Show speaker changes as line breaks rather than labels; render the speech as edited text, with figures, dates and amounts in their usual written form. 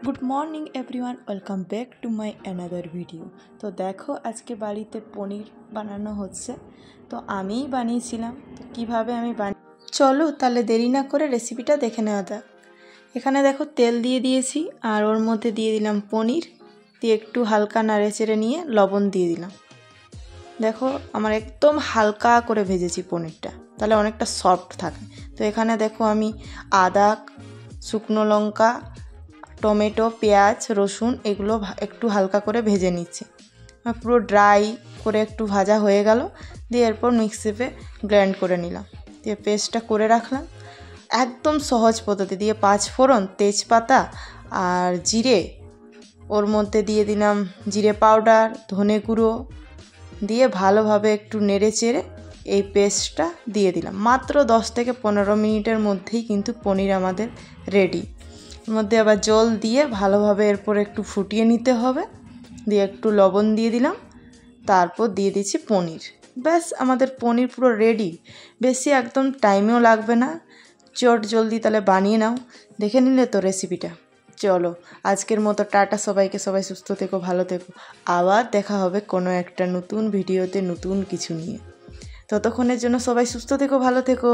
Good morning everyone, welcome back to my another video. তো দেখো আজকে বাড়িতে পনির বানানো হচ্ছে। তো আমিই বানিয়েছিলাম। তো কীভাবে আমি চলো তাহলে দেরি না করে রেসিপিটা দেখে নেওয়া যাক। এখানে দেখো তেল দিয়ে দিয়েছি, আর ওর মধ্যে দিয়ে দিলাম পনির, দিয়ে একটু হালকা নাড়ে চেড়ে নিয়ে লবণ দিয়ে দিলাম। দেখো আমার একদম হালকা করে ভেজেছি পনিরটা, তাহলে অনেকটা সফট থাকে। তো এখানে দেখো আমি আদা, শুকনো লঙ্কা, টমেটো, পেঁয়াজ, রসুন এগুলো একটু হালকা করে ভেজে নিচ্ছি। পুরো ড্রাই করে একটু ভাজা হয়ে গেল, দিয়ে এরপর মিক্সিতে গ্রাইন্ড করে নিলাম, দিয়ে পেস্টটা করে রাখলাম। একদম সহজ পদ্ধতি দিয়ে 5 ফোড়ন, তেজপাতা আর জিরে, ওর মধ্যে দিয়ে দিলাম জিরে পাউডার, ধনে গুঁড়ো দিয়ে ভালোভাবে একটু নেড়ে চেড়ে এই পেস্টটা দিয়ে দিলাম। মাত্র 10 থেকে 15 মিনিটের মধ্যেই কিন্তু পনির আমাদের রেডি। এর মধ্যে আবার জল দিয়ে ভালোভাবে এরপর একটু ফুটিয়ে নিতে হবে, দিয়ে একটু লবণ দিয়ে দিলাম, তারপর দিয়ে দিচ্ছি পনির। ব্যাস আমাদের পনির পুরো রেডি। বেশি একদম টাইমেও লাগবে না, চট জলদি তাহলে বানিয়ে নাও। দেখে নিলে তো রেসিপিটা। চলো আজকের মতো টাটা সবাইকে, সবাই সুস্থ থেকো, ভালো থেকো। আবার দেখা হবে কোনো একটা নতুন ভিডিওতে নতুন কিছু নিয়ে। ততক্ষণের জন্য সবাই সুস্থ থেকো, ভালো থেকো।